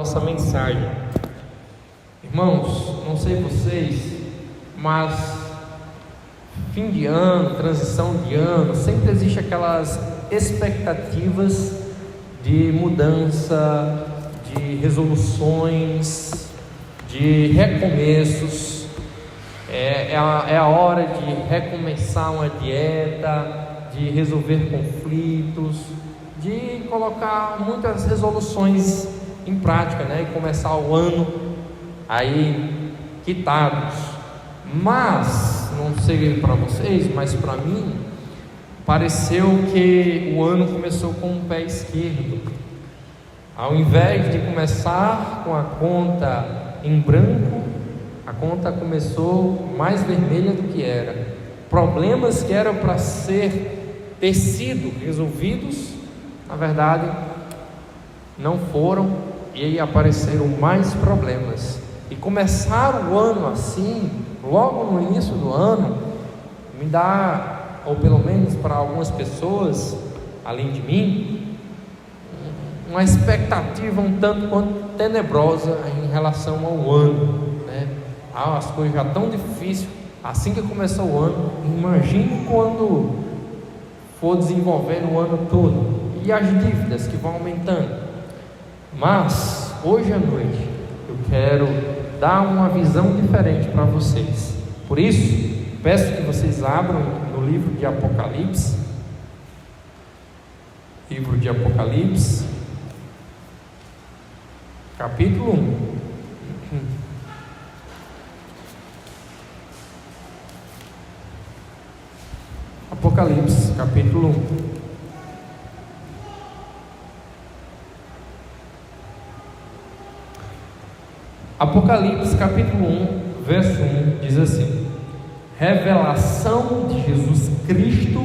nossa mensagem. Irmãos, não sei vocês, mas fim de ano, transição de ano, sempre existe aquelas expectativas de mudança, de resoluções, de recomeços. É a hora de recomeçar uma dieta, de resolver conflitos, de colocar muitas resoluções em prática, né? E começar o ano aí quitados. Mas, não sei para vocês, mas para mim, pareceu que o ano começou com o pé esquerdo. Ao invés de começar com a conta em branco, a conta começou mais vermelha do que era. Problemas que eram para ter sido resolvidos, na verdade, não foram, e aí apareceram mais problemas. E começar o ano assim, logo no início do ano, me dá, ou pelo menos para algumas pessoas, além de mim, uma expectativa um tanto quanto tenebrosa em relação ao ano, né? As coisas já tão difíceis, assim que começou o ano, imagine quando for desenvolvendo o ano todo, e as dívidas que vão aumentando. Mas, hoje à noite, eu quero dar uma visão diferente para vocês. Por isso, peço que vocês abram no livro de Apocalipse. Livro de Apocalipse, capítulo 1. Apocalipse, capítulo 1. Apocalipse, capítulo 1, verso 1, diz assim: revelação de Jesus Cristo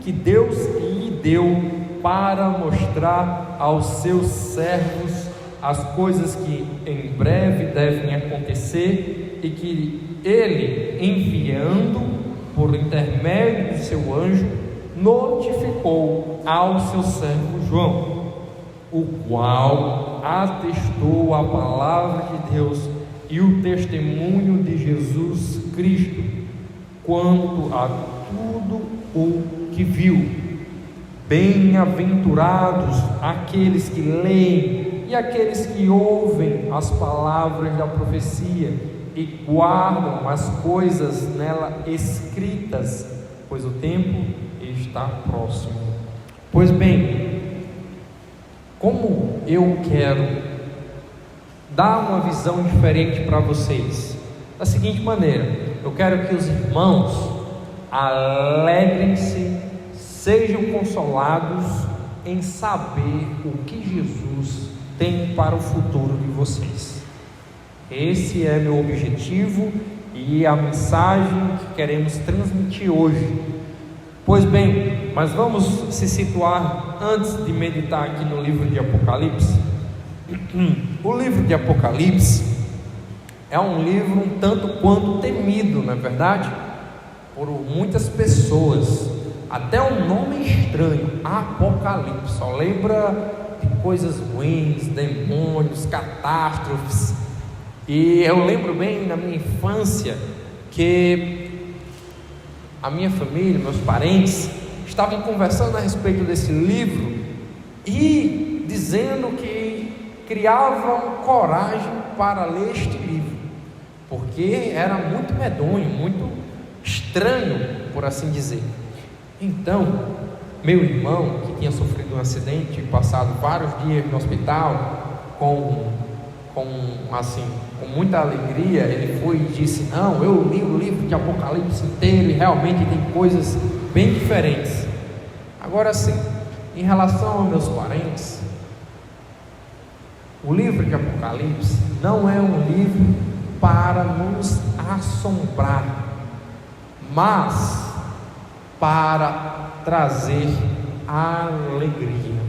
que Deus lhe deu para mostrar aos seus servos as coisas que em breve devem acontecer, e que ele, enviando por intermédio de seu anjo, notificou ao seu servo João, o qual atestou a palavra de Deus e o testemunho de Jesus Cristo quanto a tudo o que viu. Bem-aventurados aqueles que leem e aqueles que ouvem as palavras da profecia e guardam as coisas nela escritas, pois o tempo está próximo. Pois bem, como eu quero dar uma visão diferente para vocês, da seguinte maneira: eu quero que os irmãos alegrem-se, sejam consolados em saber o que Jesus tem para o futuro de vocês. Esse é meu objetivo e a mensagem que queremos transmitir hoje. Pois bem, mas vamos se situar antes de meditar aqui no livro de Apocalipse. O livro de Apocalipse é um livro um tanto quanto temido, não é verdade? Por muitas pessoas. Até um nome estranho, Apocalipse, só lembra de coisas ruins, demônios, catástrofes. E eu lembro bem na minha infância que a minha família, meus parentes, estavam conversando a respeito desse livro e dizendo que criavam coragem para ler este livro, porque era muito medonho, muito estranho, por assim dizer. Então, meu irmão, que tinha sofrido um acidente e passado vários dias no hospital, com muita alegria, ele foi e disse: não, eu li o livro de Apocalipse inteiro e realmente tem coisas bem diferentes. Agora sim, em relação aos meus parentes, o livro de Apocalipse não é um livro para nos assombrar, mas para trazer alegria,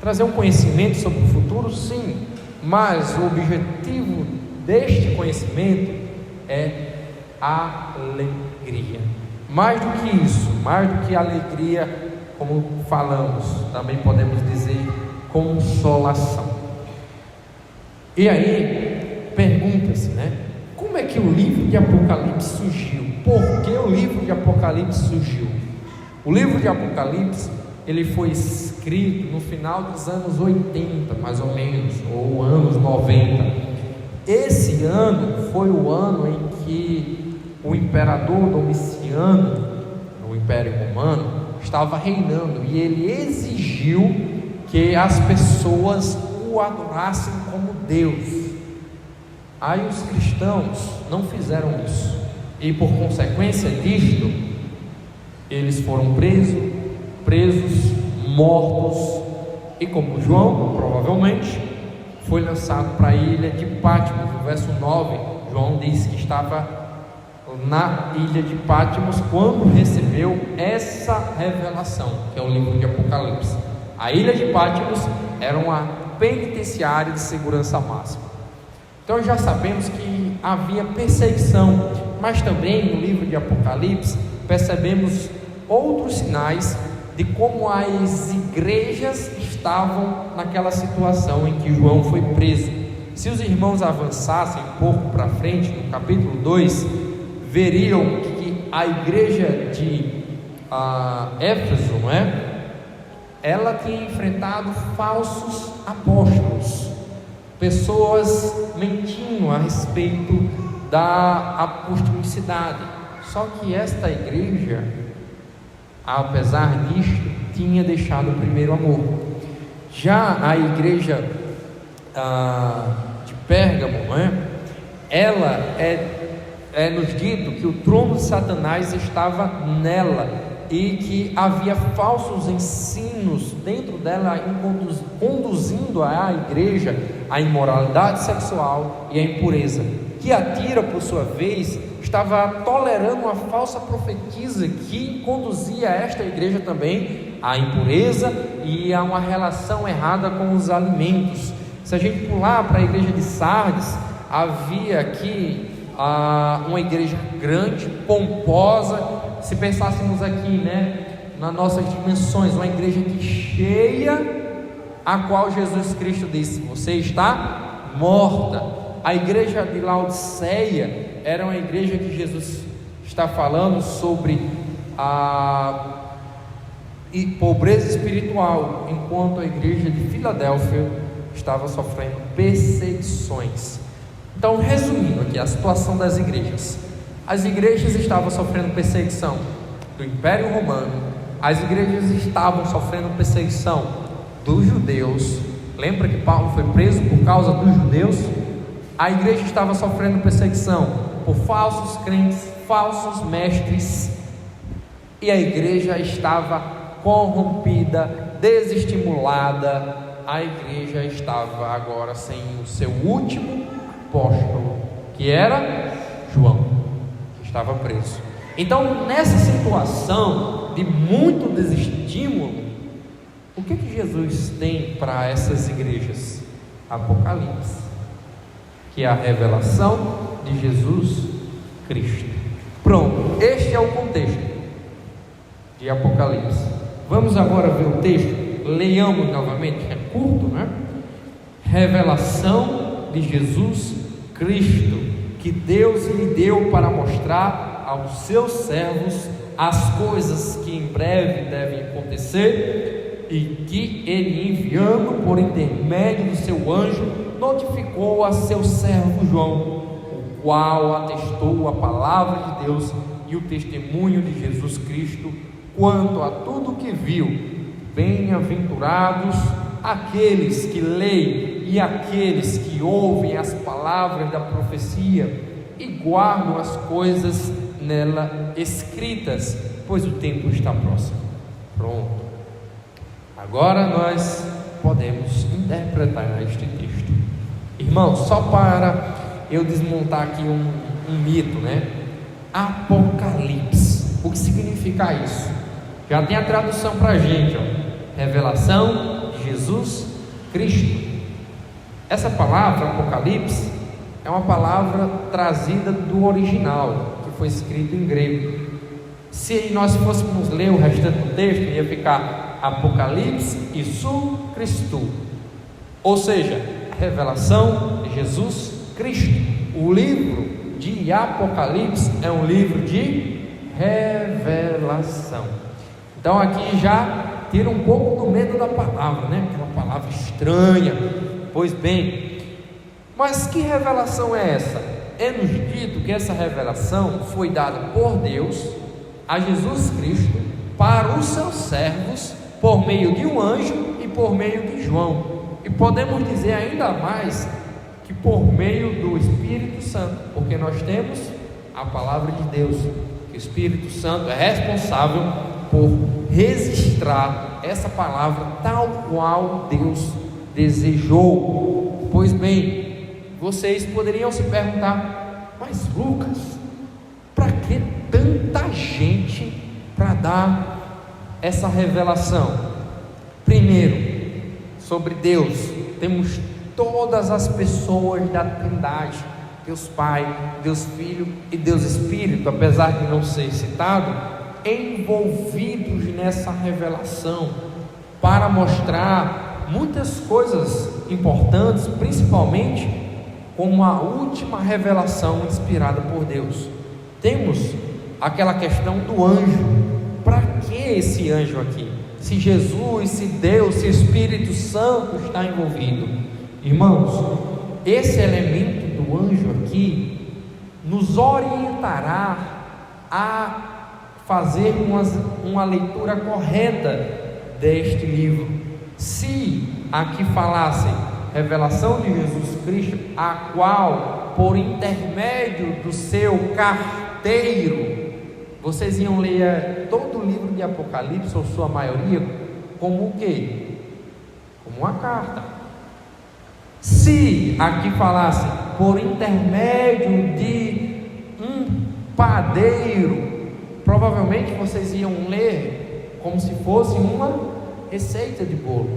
trazer um conhecimento sobre o futuro, sim, mas o objetivo deste conhecimento é alegria. Mais do que isso, mais do que alegria, como falamos, também podemos dizer consolação. E aí, pergunta-se, né? Como é que o livro de Apocalipse surgiu? Por que o livro de Apocalipse surgiu? O livro de Apocalipse, ele foi escrito no final dos anos 80, mais ou menos, ou anos 90. Esse ano foi o ano em que o imperador Domiciano, no Império Romano, estava reinando, e ele exigiu que as pessoas o adorassem como Deus. Aí os cristãos não fizeram isso, e por consequência disto, eles foram presos, mortos, e como João, provavelmente, foi lançado para a ilha de Patmos. No verso 9, João diz que estava na ilha de Patmos quando recebeu essa revelação, que é o livro de Apocalipse. A ilha de Patmos era uma penitenciária de segurança máxima. Então já sabemos que havia perseguição, mas também no livro de Apocalipse percebemos outros sinais de como as igrejas estavam naquela situação em que João foi preso. Se os irmãos avançassem um pouco para frente, no capítulo 2, veriam que a igreja de Éfeso, não é? Ela tinha enfrentado falsos apóstolos, pessoas mentindo a respeito da apostolicidade. Só que esta igreja, apesar disto, tinha deixado o primeiro amor. Já a igreja de Pérgamo, não é? Ela é nos dito que o trono de Satanás estava nela, e que havia falsos ensinos dentro dela, conduzindo a igreja à imoralidade sexual e à impureza. Tiatira, por sua vez, estava tolerando uma falsa profetisa que conduzia esta igreja também à impureza e a uma relação errada com os alimentos. Se a gente pular para a igreja de Sardes, havia aqui uma igreja grande, pomposa. Se pensássemos aqui, né, nas nossas dimensões, uma igreja que cheia, a qual Jesus Cristo disse: você está morta. A igreja de Laodiceia era uma igreja que Jesus está falando sobre a pobreza espiritual, enquanto a igreja de Filadélfia estava sofrendo perseguições. Então, resumindo aqui a situação das igrejas: as igrejas estavam sofrendo perseguição do Império Romano, as igrejas estavam sofrendo perseguição dos judeus. Lembra que Paulo foi preso por causa dos judeus? A igreja estava sofrendo perseguição por falsos crentes, falsos mestres, e a igreja estava corrompida, desestimulada. A igreja estava agora sem o seu último apóstolo, que era João, que estava preso. Então, nessa situação de muito desestímulo, o que Jesus tem para essas igrejas? Apocalipse, que é a revelação de Jesus Cristo. Pronto, este é o contexto de Apocalipse. Vamos agora ver o texto. Leiamos novamente, é curto, né? Revelação de Jesus Cristo, que Deus lhe deu para mostrar aos seus servos as coisas que em breve devem acontecer, e que ele, enviando por intermédio do seu anjo, notificou a seu servo João, o qual atestou a palavra de Deus e o testemunho de Jesus Cristo quanto a tudo o que viu. Bem-aventurados aqueles que leem e aqueles que ouvem as palavras da profecia e guardam as coisas nela escritas, pois o tempo está próximo. Pronto. Agora nós podemos interpretar este texto. Irmãos, só para eu desmontar aqui um mito, né? Apocalipse, o que significa isso? Já tem a tradução para a gente, ó. Revelação de Jesus Cristo. Essa palavra Apocalipse é uma palavra trazida do original, que foi escrito em grego. Se nós fôssemos ler o restante do texto, ia ficar Apocalipse Isu Christu, ou seja, revelação de Jesus Cristo. O livro de Apocalipse é um livro de revelação. Então aqui já tira um pouco do medo da palavra, né? Aquela palavra estranha. Pois bem, mas que revelação é essa? É-nos dito que essa revelação foi dada por Deus a Jesus Cristo para os seus servos por meio de um anjo e por meio de João. E podemos dizer ainda mais que por meio do Espírito Santo, porque nós temos a palavra de Deus, que o Espírito Santo é responsável por registrar essa palavra tal qual Deus desejou. Pois bem, vocês poderiam se perguntar: mas Lucas, para que tanta gente para dar essa revelação? Primeiro, sobre Deus, temos todas as pessoas da Trindade, Deus Pai, Deus Filho e Deus Espírito, apesar de não ser citado, envolvidos nessa revelação, para mostrar muitas coisas importantes, principalmente como a última revelação inspirada por Deus. Temos aquela questão do anjo. Para que esse anjo aqui? Se Jesus, se Deus, se o Espírito Santo está envolvido. Irmãos, esse elemento do anjo aqui nos orientará a fazer uma leitura correta deste livro. Se aqui falasse revelação de Jesus Cristo, a qual por intermédio do seu carteiro, vocês iam ler todo o livro de Apocalipse, ou sua maioria, como o quê? Como uma carta. Se aqui falasse por intermédio de um padeiro, provavelmente vocês iam ler como se fosse uma receita de bolo.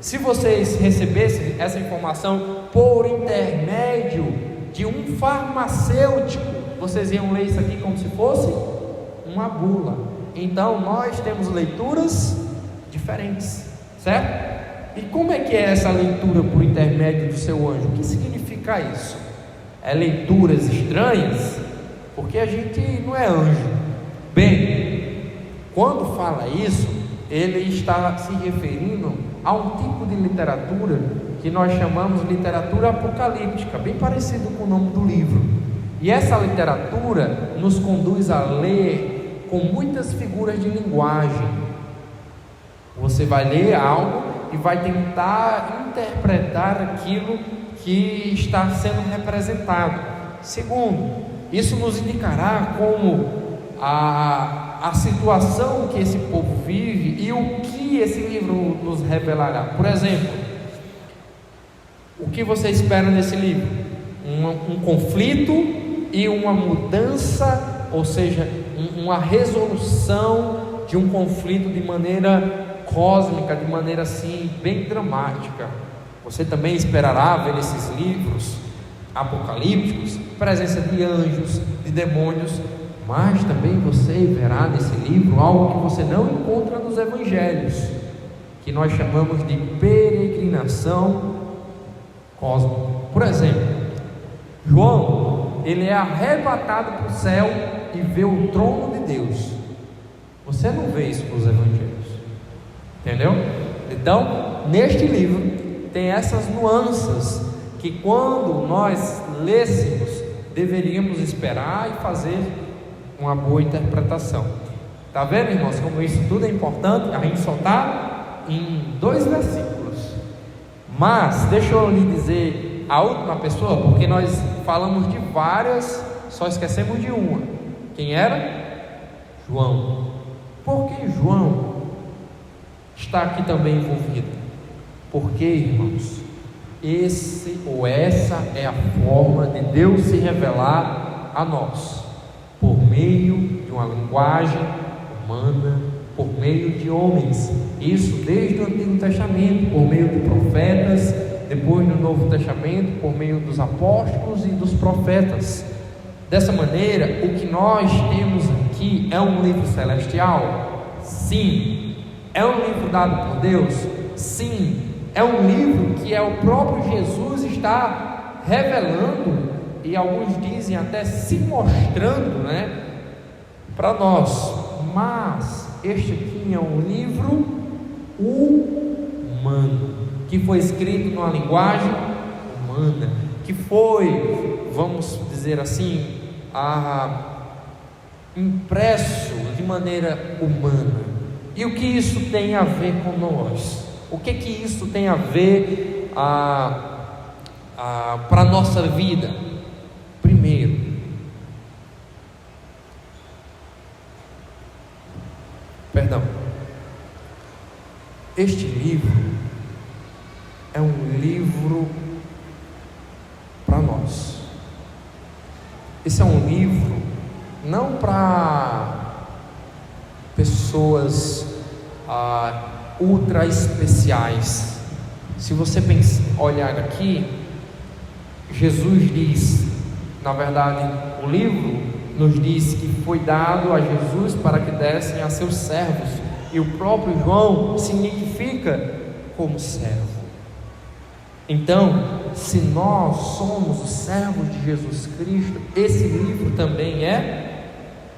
Se vocês recebessem essa informação por intermédio de um farmacêutico, vocês iam ler isso aqui como se fosse uma bula. Então nós temos leituras diferentes, certo? E como é que é essa leitura por intermédio do seu anjo? O que significa isso? É leituras estranhas? Porque a gente não é anjo. Bem, quando fala isso, ele está se referindo a um tipo de literatura que nós chamamos de literatura apocalíptica, bem parecido com o nome do livro. E essa literatura nos conduz a ler com muitas figuras de linguagem. Você vai ler algo e vai tentar interpretar aquilo que está sendo representado. Segundo, isso nos indicará como a situação que esse povo vive e o que esse livro nos revelará. Por exemplo, o que você espera nesse livro? Um conflito e uma mudança, ou seja, uma resolução de um conflito de maneira cósmica, de maneira assim bem dramática. Você também esperará ver nesses livros apocalípticos presença de anjos, de demônios, mas também você verá nesse livro algo que você não encontra nos evangelhos, que nós chamamos de peregrinação cósmica. Por exemplo, João, ele é arrebatado para o céu e vê o trono de Deus. Você não vê isso nos evangelhos. Entendeu? Então, neste livro tem essas nuances que quando nós lêssemos, deveríamos esperar e fazer uma boa interpretação. Está vendo, irmãos, como isso tudo é importante? A gente só está em 2 versículos. Mas, deixa eu lhe dizer a última pessoa, porque nós falamos de várias, só esquecemos de uma. Quem era? João. Por que João está aqui também envolvido? Porque, irmãos, esse ou essa é a forma de Deus se revelar a nós, por meio de uma linguagem humana, por meio de homens. Isso desde o Antigo Testamento, por meio de profetas, depois no Novo Testamento, por meio dos apóstolos e dos profetas. Dessa maneira, o que nós temos aqui é um livro celestial? Sim. É um livro dado por Deus? Sim. É um livro que o próprio Jesus está revelando, e alguns dizem até se mostrando, para nós. Mas este aqui é um livro humano, que foi escrito numa linguagem humana, que foi, vamos dizer assim, impresso de maneira humana. E o que isso tem a ver com nós? O que isso tem a ver para a nossa vida? Primeiro, este livro é um livro para nós. Esse é um livro não para pessoas ultra especiais. Se você olhar aqui, Jesus diz, na verdade, o livro nos diz que foi dado a Jesus para que dessem a seus servos, e o próprio João se identifica como servo. Então, se nós somos os servos de Jesus Cristo, esse livro também é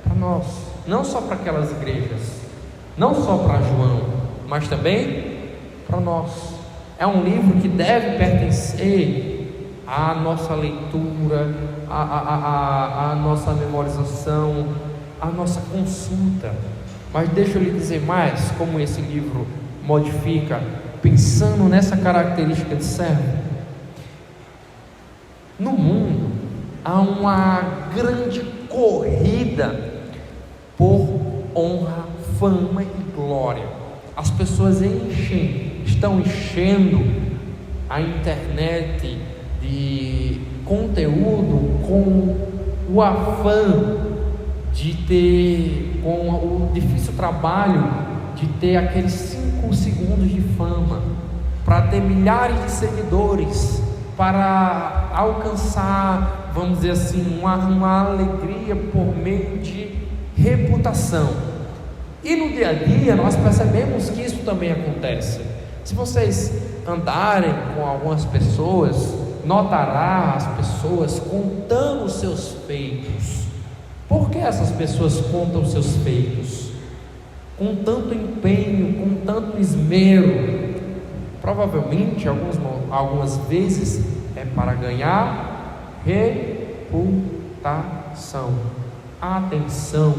para nós, não só para aquelas igrejas, não só para João, mas também para nós. É um livro que deve pertencer à nossa leitura, à nossa memorização, à nossa consulta. Mas deixa eu lhe dizer mais como esse livro modifica, pensando nessa característica de servo. No mundo há uma grande corrida por honra, fama e glória. As pessoas estão enchendo a internet de conteúdo com o afã de ter, com o difícil trabalho de ter aqueles 5 segundos de fama, para ter milhares de seguidores, para alcançar, vamos dizer assim, uma alegria por meio de reputação. E no dia a dia nós percebemos que isso também acontece. Se vocês andarem com algumas pessoas, notará as pessoas contando os seus feitos. Por que essas pessoas contam os seus feitos? Com tanto empenho, com tanto esmero. Provavelmente, algumas vezes, é para ganhar reputação, atenção,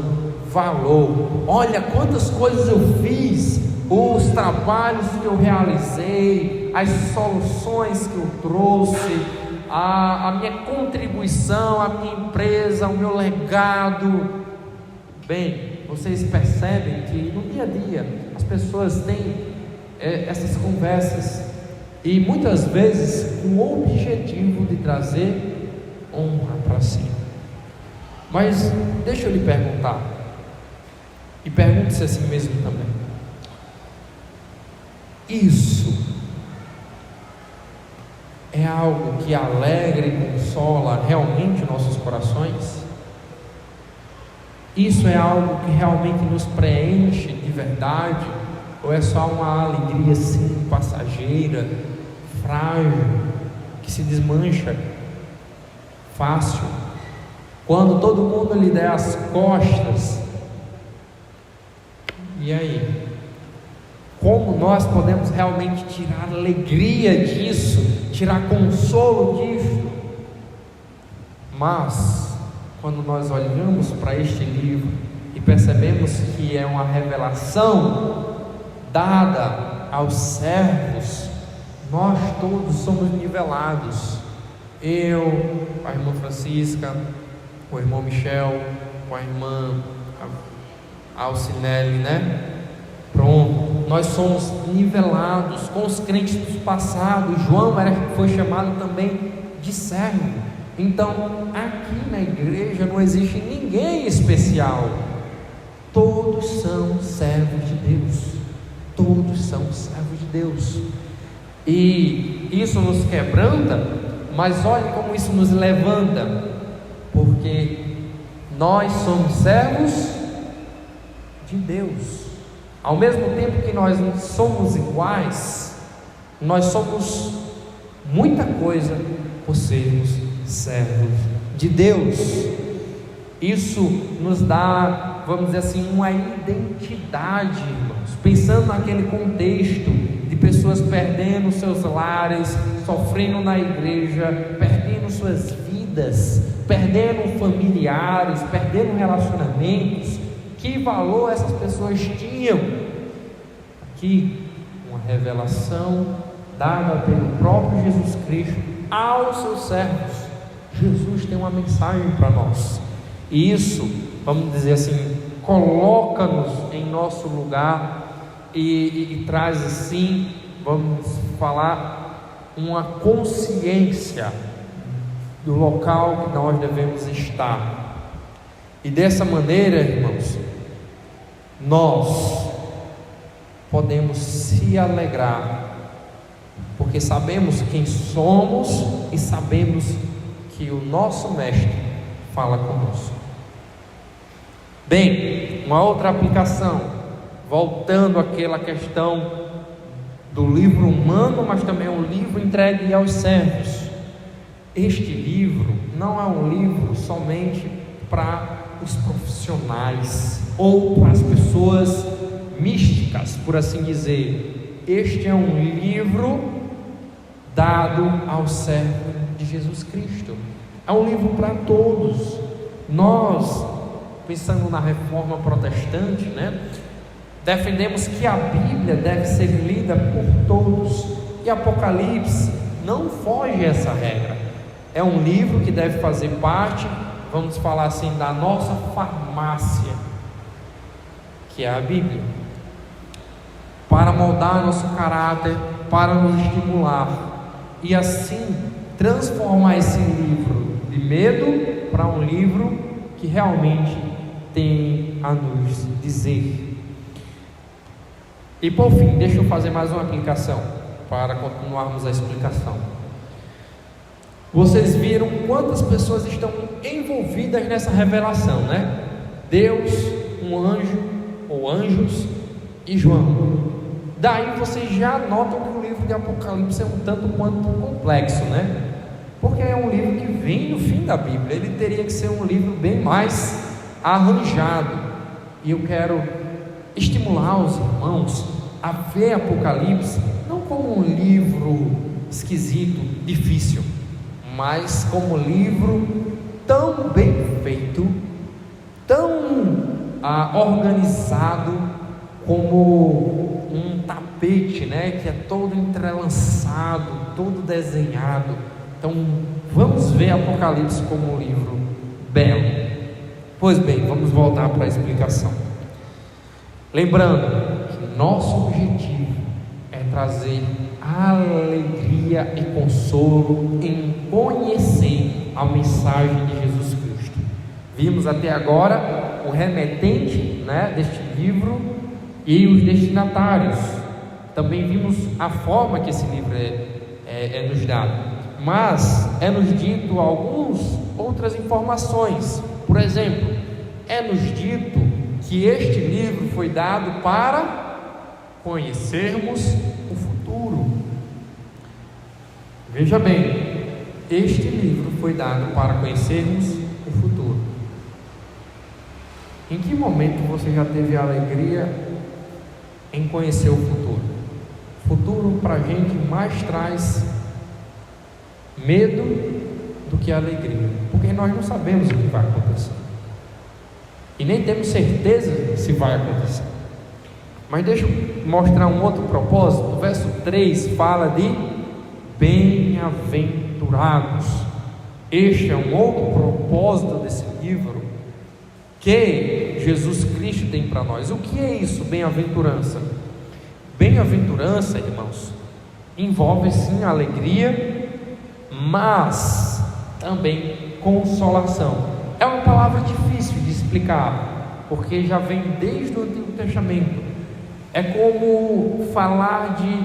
valor. Olha quantas coisas eu fiz, os trabalhos que eu realizei, as soluções que eu trouxe, a minha contribuição, a minha empresa, o meu legado. Bem, vocês percebem que no dia a dia as pessoas têm essas conversas, e muitas vezes com o objetivo de trazer honra para si. Mas deixa eu lhe perguntar, e pergunte-se a si mesmo também: isso é algo que alegra e consola realmente nossos corações? Isso é algo que realmente nos preenche de verdade? Ou é só uma alegria assim, passageira, frágil, que se desmancha fácil? Quando todo mundo lhe der as costas, e aí? Como nós podemos realmente tirar alegria disso, tirar consolo disso? Mas, quando nós olhamos para este livro e percebemos que é uma revelação dada aos servos, nós todos somos nivelados. Eu, a irmã Francisca, o irmão Michel, com a irmã Alcinelli, Pronto, nós somos nivelados com os crentes do passado. João foi chamado também de servo. Então, aqui na igreja não existe ninguém especial. Todos são servos de Deus. Todos são servos de Deus. E isso nos quebranta, mas olhe como isso nos levanta, porque nós somos servos de Deus. Ao mesmo tempo que nós não somos iguais, Nós somos muita coisa por sermos servos de Deus. Isso nos dá, vamos dizer assim, uma identidade, irmãos. Pensando naquele contexto de pessoas perdendo seus lares, sofrendo na igreja, perdendo suas vidas, perdendo familiares, perdendo relacionamentos. Que valor essas pessoas tinham? Aqui, uma revelação dada pelo próprio Jesus Cristo aos seus servos. Jesus tem uma mensagem para nós, e isso, vamos dizer assim, coloca-nos em nosso lugar e traz assim, vamos falar, uma consciência do local que nós devemos estar. E dessa maneira, irmãos, nós podemos se alegrar, porque sabemos quem somos e sabemos que o nosso Mestre fala conosco. Bem, uma outra aplicação, voltando àquela questão do livro humano, mas também o livro entregue aos servos. Este livro não é um livro somente para os profissionais ou para as pessoas místicas, por assim dizer. Este é um livro dado ao servo de Jesus Cristo. É um livro para todos. Nós, pensando na reforma protestante, defendemos que a Bíblia deve ser lida por todos, e Apocalipse não foge a essa regra. É um livro que deve fazer parte, vamos falar assim, da nossa farmácia, que é a Bíblia, para moldar nosso caráter, para nos estimular e assim transformar esse livro de medo para um livro que realmente tem a nos dizer. E por fim, deixa eu fazer mais uma aplicação para continuarmos a explicação. Vocês viram quantas pessoas estão envolvidas nessa revelação, Deus, um anjo ou anjos e João. Daí vocês já notam que o livro de Apocalipse é um tanto quanto complexo, porque é um livro que vem no fim da Bíblia. Ele teria que ser um livro bem mais arranjado. E eu quero estimular os irmãos a ver Apocalipse não como um livro esquisito, difícil, mas como um livro tão bem feito, tão organizado, como um tapete, que é todo entrelaçado, todo desenhado. Então vamos ver Apocalipse como um livro belo. Pois bem, vamos voltar para a explicação. Lembrando que nosso objetivo é trazer alegria e consolo em conhecer a mensagem de Jesus Cristo. Vimos até agora o remetente deste livro e os destinatários. Também vimos a forma que esse livro é nos dado, mas é nos dito algumas outras informações. Por exemplo, é nos dito que este livro foi dado para conhecermos o futuro. Veja bem, este livro foi dado para conhecermos o futuro. Em que momento você já teve a alegria em conhecer o futuro? O futuro para a gente mais traz medo do que alegria, porque nós não sabemos o que vai acontecer e nem temos certeza se vai acontecer. Mas deixa eu mostrar um outro propósito. O verso 3 fala de bem-aventurados. Este é um outro propósito desse livro que Jesus Cristo tem para nós. O que é isso, bem-aventurança? Bem-aventurança, irmãos, envolve sim alegria, mas também consolação. É uma palavra difícil de explicar, porque já vem desde o Antigo Testamento. É como falar de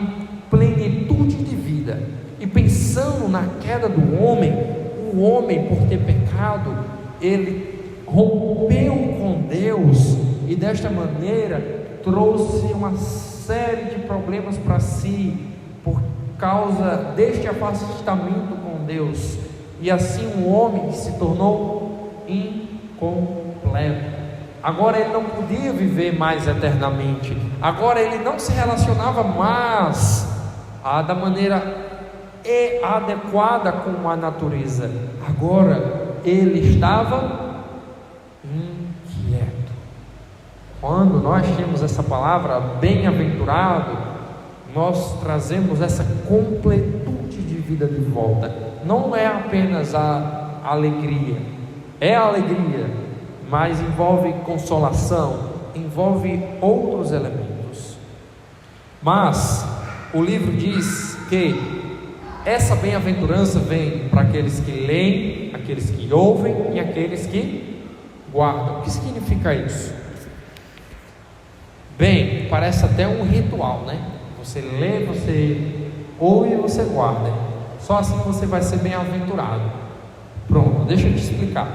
plenitude de vida. E pensando na queda do homem, o homem, por ter pecado, ele rompeu com Deus e desta maneira trouxe uma série de problemas para si, causa deste afastamento com Deus, e assim um homem se tornou incompleto. Agora ele não podia viver mais eternamente, agora ele não se relacionava mais da maneira adequada com a natureza, agora ele estava inquieto. Quando nós temos essa palavra bem-aventurado, nós trazemos essa completude de vida de volta. Não é apenas a alegria, é a alegria, mas envolve consolação, envolve outros elementos. Mas o livro diz que essa bem-aventurança vem para aqueles que leem, aqueles que ouvem e aqueles que guardam. O que significa isso? Bem, parece até um ritual, né? Você lê, você ouve e você guarda. Só assim você vai ser bem-aventurado. Pronto, deixa eu te explicar.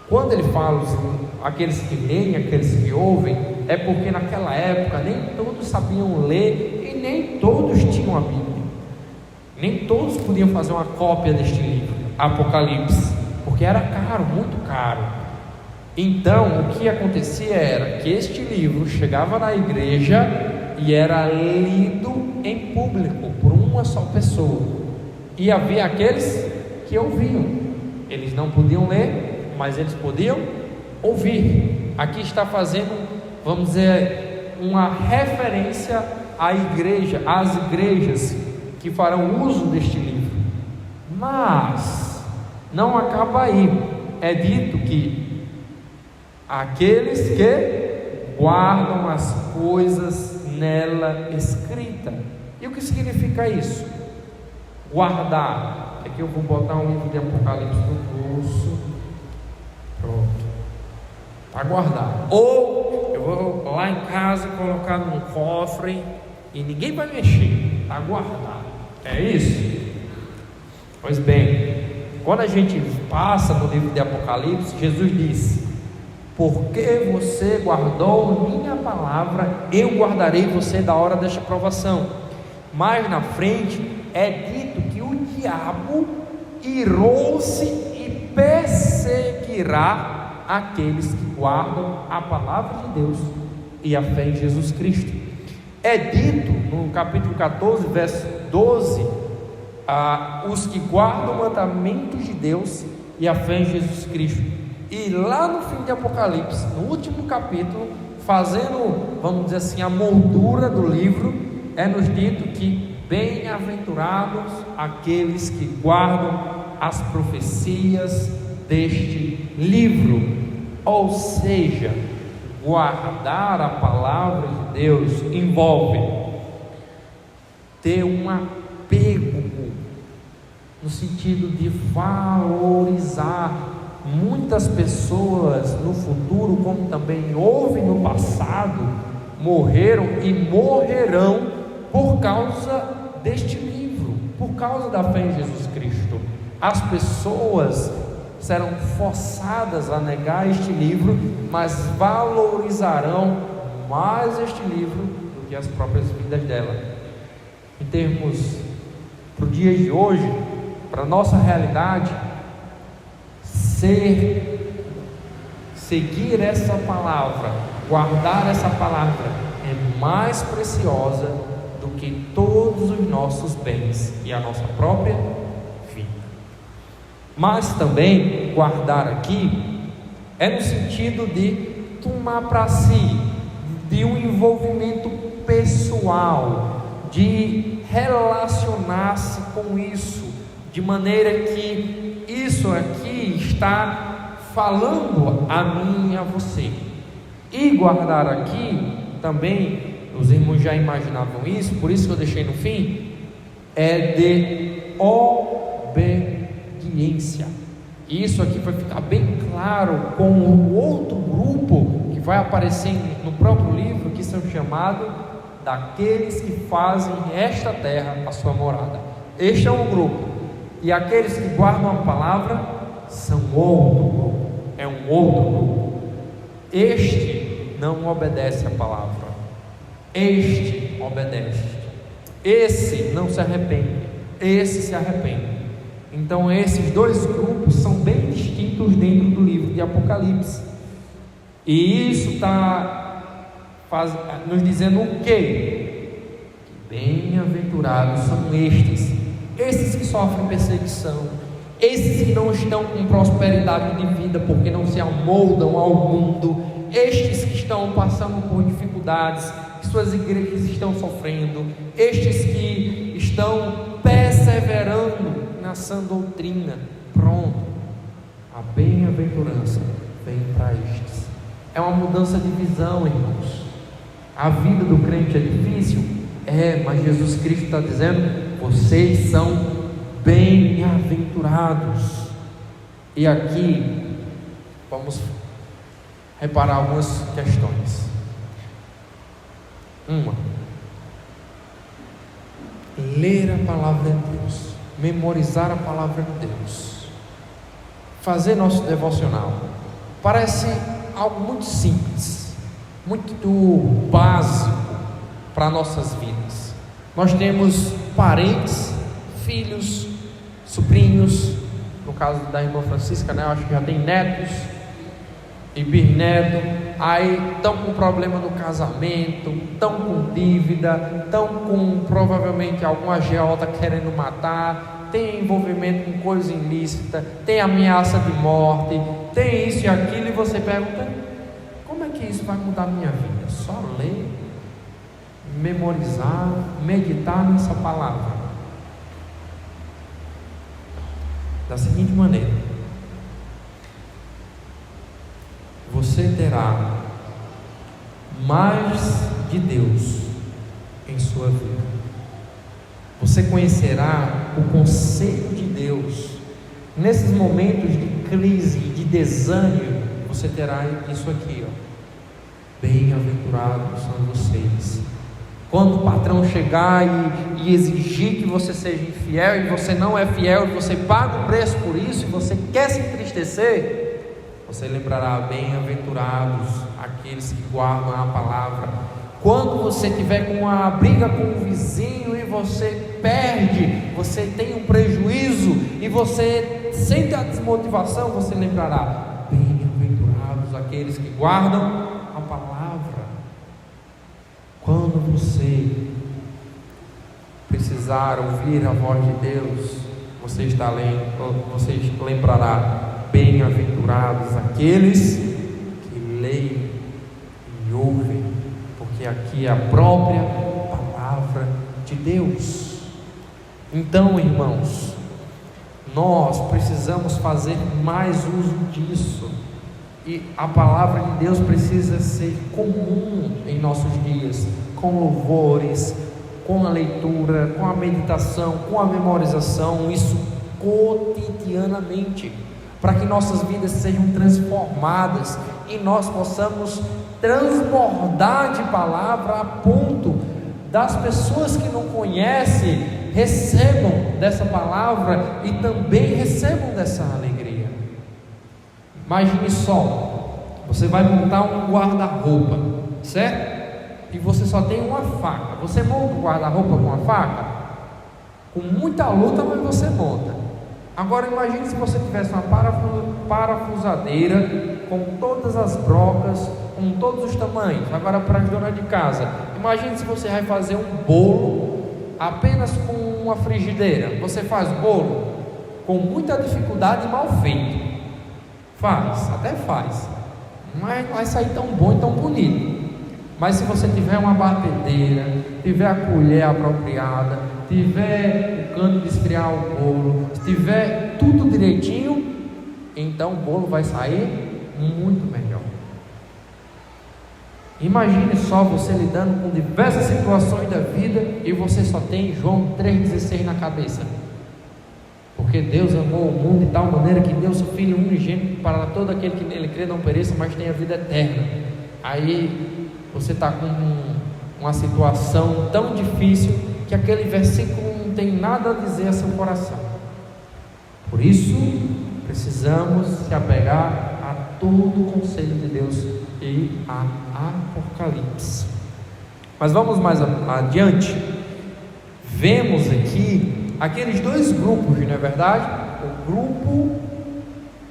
Quando ele fala aqueles que leem, aqueles que ouvem, é porque naquela época nem todos sabiam ler e nem todos tinham a Bíblia. Nem todos podiam fazer uma cópia deste livro, Apocalipse, porque era caro, muito caro. Então, o que acontecia era que este livro chegava na igreja e era lido em público por uma só pessoa. E havia aqueles que ouviam. Eles não podiam ler, mas eles podiam ouvir. Aqui está fazendo, vamos dizer, uma referência à igreja, às igrejas que farão uso deste livro. Mas não acaba aí. É dito que aqueles que guardam as coisas nela escrita. E o que significa isso? Guardar. Aqui eu vou botar um livro de Apocalipse no bolso. Pronto. Para guardar. Ou eu vou lá em casa colocar num cofre e ninguém vai mexer. Para guardar. É isso? Pois bem, quando a gente passa no livro de Apocalipse, Jesus diz: porque você guardou minha palavra, eu guardarei você da hora desta provação. Mais na frente é dito que o diabo irou-se e perseguirá aqueles que guardam a palavra de Deus e a fé em Jesus Cristo. É dito no capítulo 14, verso 12, os que guardam o mandamento de Deus e a fé em Jesus Cristo. E lá no fim de Apocalipse, no último capítulo, fazendo, vamos dizer assim, a moldura do livro, é nos dito que bem-aventurados aqueles que guardam as profecias deste livro. Ou seja, guardar a palavra de Deus envolve ter um apego, no sentido de valorizar. Muitas pessoas no futuro, como também houve no passado, morreram e morrerão por causa deste livro, por causa da fé em Jesus Cristo. As pessoas serão forçadas a negar este livro, mas valorizarão mais este livro do que as próprias vidas dela. Em termos para o dia de hoje, para a nossa realidade, seguir essa palavra, guardar essa palavra é mais preciosa do que todos os nossos bens e a nossa própria vida. Mas também guardar aqui é no sentido de tomar para si, de um envolvimento pessoal, de relacionar-se com isso, de maneira que isso aqui está falando a mim e a você. E guardar aqui também, os irmãos já imaginavam isso, por isso que eu deixei no fim, é de obediência. E isso aqui vai ficar bem claro com o outro grupo que vai aparecer no próprio livro, que são chamados daqueles que fazem esta terra a sua morada. Este é um grupo, e aqueles que guardam a palavra são outro grupo, é um outro grupo. Este não obedece a palavra, este obedece. esse não se arrepende, esse se arrepende. Então esses dois grupos são bem distintos dentro do livro de Apocalipse. E isso está nos dizendo o quê? Que bem-aventurados são esses que sofrem perseguição, esses que não estão com prosperidade de vida porque não se amoldam ao mundo, estes que estão passando por dificuldades, que suas igrejas estão sofrendo, estes que estão perseverando na sã doutrina. Pronto, a bem-aventurança vem para estes. É uma mudança de visão, irmãos. A vida do crente é difícil? Mas Jesus Cristo está dizendo: vocês são bem-aventurados. E aqui vamos reparar algumas questões. Uma, ler a palavra de Deus, memorizar a palavra de Deus, fazer nosso devocional. Parece algo muito simples, muito básico para nossas vidas. Nós temos parentes, filhos, sobrinhos, no caso da irmã Francisca, né? Eu acho que já tem netos e bisneto, aí estão com problema no casamento, estão com dívida, estão com provavelmente alguma agiota querendo matar, tem envolvimento com coisa ilícita, tem ameaça de morte, tem isso e aquilo, e você pergunta: como é que isso vai mudar a minha vida? Só ler, memorizar, meditar nessa palavra da seguinte maneira: você terá mais de Deus em sua vida. Você conhecerá o conselho de Deus. Nesses momentos de crise, de desânimo, você terá isso aqui, bem-aventurados são vocês. Quando o patrão chegar e exigir que você seja infiel, e você não é fiel, e você paga o preço por isso, e você quer se entristecer, você lembrará: bem-aventurados aqueles que guardam a palavra. Quando você tiver com uma briga com o vizinho e você perde, você tem um prejuízo e você sente a desmotivação, você lembrará: bem-aventurados aqueles que guardam a palavra. Quando você precisar ouvir a voz de Deus, você lembrará: bem-aventurados aqueles que leem e ouvem, porque aqui é a própria palavra de Deus. Então, irmãos, nós precisamos fazer mais uso disso, e a palavra de Deus precisa ser comum em nossos dias, com louvores, com a leitura, com a meditação, com a memorização, isso cotidianamente, para que nossas vidas sejam transformadas e nós possamos transbordar de palavra a ponto das pessoas que não conhecem recebam dessa palavra e também recebam dessa alegria. Imagine só, você vai montar um guarda-roupa, certo? E você só tem uma faca. Você monta o guarda-roupa com a faca? Com muita luta, mas você monta. Agora imagine se você tivesse uma parafusadeira com todas as brocas, com todos os tamanhos. Agora, para as donas de casa, imagine se você vai fazer um bolo apenas com uma frigideira. Você faz bolo com muita dificuldade e mal feito. Até faz, mas não vai sair tão bom e tão bonito. Mas se você tiver uma batedeira, tiver a colher apropriada, tiver o cano de esfriar o bolo, se tiver tudo direitinho, então o bolo vai sair muito melhor. Imagine só você lidando com diversas situações da vida e você só tem João 3,16 na cabeça. Porque Deus amou o mundo de tal maneira que deu seu Filho unigênito para todo aquele que nele crê não pereça, mas tenha vida eterna. Aí você está com uma situação tão difícil que aquele versículo não tem nada a dizer a seu coração. Por isso precisamos se apegar a todo o conselho de Deus e a Apocalipse. Mas vamos mais adiante. vemos aqui aqueles dois grupos, não é verdade? O grupo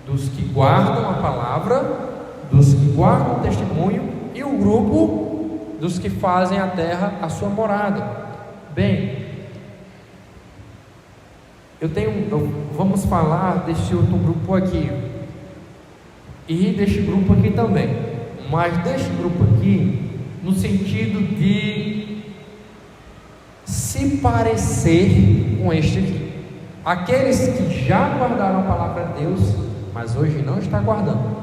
dos que guardam a palavra, dos que guardam o testemunho, e o grupo dos que fazem a terra a sua morada. Bem, vamos falar desse outro grupo aqui, e deste grupo aqui também, mas deste grupo aqui, no sentido de se parecer com este aqui, aqueles que já guardaram a palavra de Deus, mas hoje não está guardando.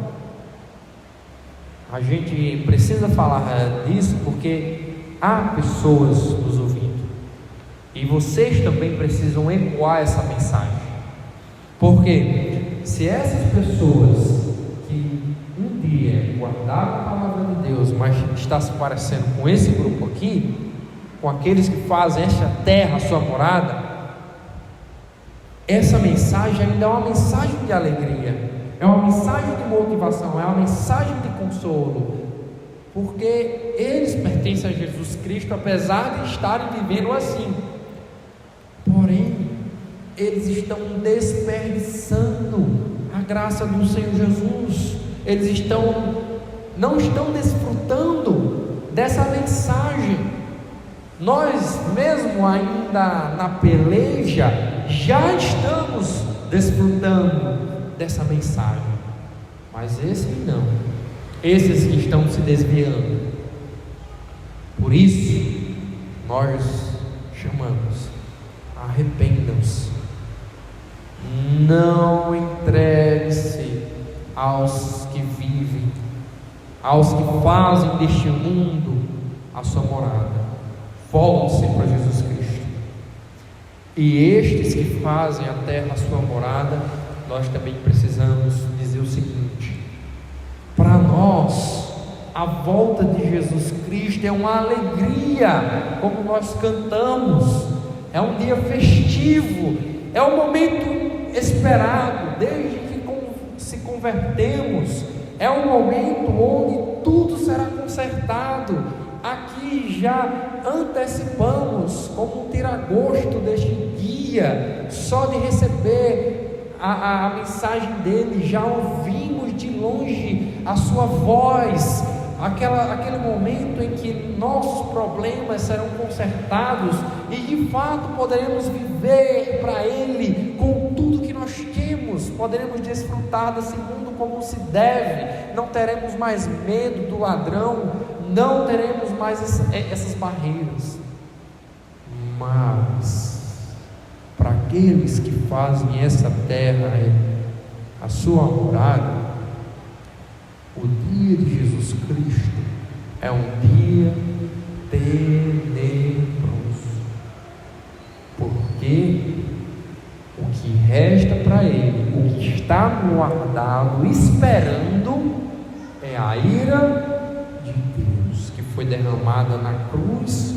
A gente precisa falar disso porque há pessoas nos ouvindo, e vocês também precisam ecoar essa mensagem, porque se essas pessoas que um dia guardaram a palavra de Deus, mas está se parecendo com esse grupo aqui, com aqueles que fazem esta terra a sua morada, essa mensagem ainda é uma mensagem de alegria, é uma mensagem de motivação, é uma mensagem de consolo, porque eles pertencem a Jesus Cristo, apesar de estarem vivendo assim. Porém, eles estão desperdiçando a graça do Senhor Jesus. Eles não estão desfrutando dessa mensagem. Nós mesmo ainda na peleja já estamos desfrutando dessa mensagem, mas esses não, esses que estão se desviando. Por isso nós chamamos: arrependam-se, não entregue-se aos que vivem, aos que fazem deste mundo a sua morada. Volte-se para Jesus Cristo. E estes que fazem a terra a sua morada, nós também precisamos dizer o seguinte: para nós, a volta de Jesus Cristo é uma alegria, como nós cantamos, é um dia festivo, é um momento esperado, desde que se convertemos, é um momento onde tudo será consertado. Aqui já antecipamos como um tiragosto deste dia, só de receber a mensagem dele, já ouvimos de longe a sua voz, aquele momento em que nossos problemas serão consertados e de fato poderemos viver para ele com tudo que nós temos, poderemos desfrutar desse mundo como se deve, não teremos mais medo do ladrão, não teremos mais essas barreiras. Mas para aqueles que fazem essa terra a sua morada, o dia de Jesus Cristo é um dia tenebroso, porque o que resta para ele, o que está guardado, esperando, é a ira de Deus, que foi derramada na cruz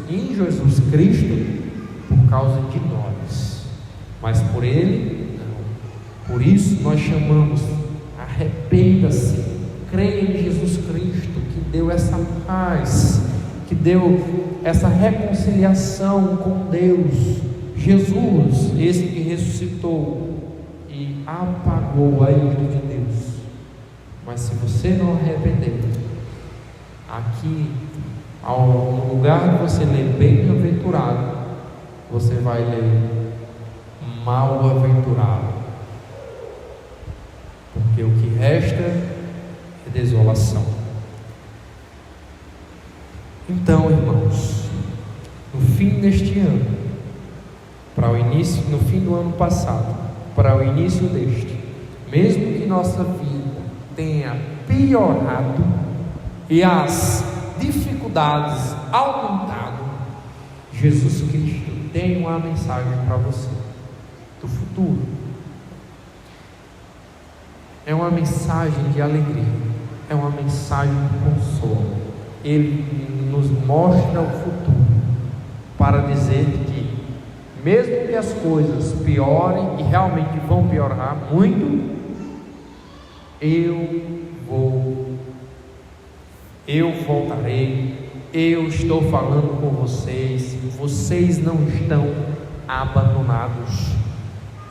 em Jesus Cristo, por causa de nós, mas por ele não. Por isso nós chamamos: arrependa-se, creia em Jesus Cristo, que deu essa paz, que deu essa reconciliação com Deus. Jesus, esse que ressuscitou e apagou a ira de Deus. Mas se você não arrepender, aqui, no lugar de você ler bem-aventurado, você vai ler mal-aventurado, porque o que resta é desolação. Então, irmãos, no fim deste ano, no fim do ano passado, para o início deste, mesmo que nossa vida tenha piorado e as dificuldades aumentado, Jesus Cristo tem uma mensagem para você do futuro. É uma mensagem de alegria, é uma mensagem de consolo. Ele nos mostra o futuro para dizer que, mesmo que as coisas piorem, e realmente vão piorar muito, eu voltarei, eu estou falando com vocês, vocês não estão abandonados,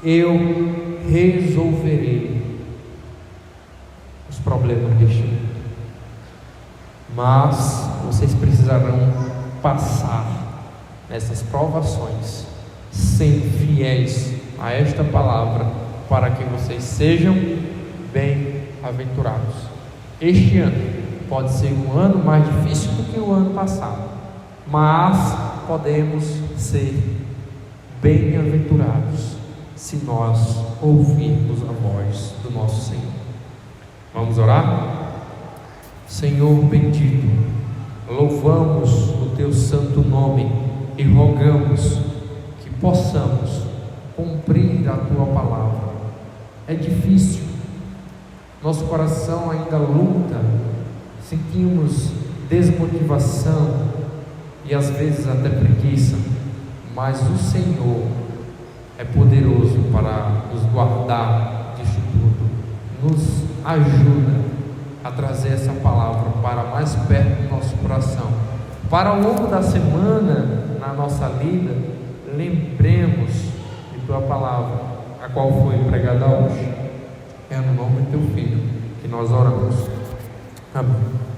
eu resolverei os problemas deste mundo, mas vocês precisarão passar nessas provações, sendo fiéis a esta palavra, para que vocês sejam bem-aventurados. Este ano pode ser um ano mais difícil do que o ano passado, mas podemos ser bem-aventurados se nós ouvirmos a voz do nosso Senhor. Vamos orar? Senhor bendito, louvamos o teu santo nome e rogamos que possamos cumprir a tua palavra. É difícil, nosso coração ainda luta, sentimos desmotivação e às vezes até preguiça, mas o Senhor é poderoso para nos guardar disso tudo, nos ajuda a trazer essa palavra para mais perto do nosso coração. Para ao longo da semana, na nossa lida, lembremos de tua palavra, a qual foi pregada hoje. É no nome do teu Filho que nós oramos. Amém.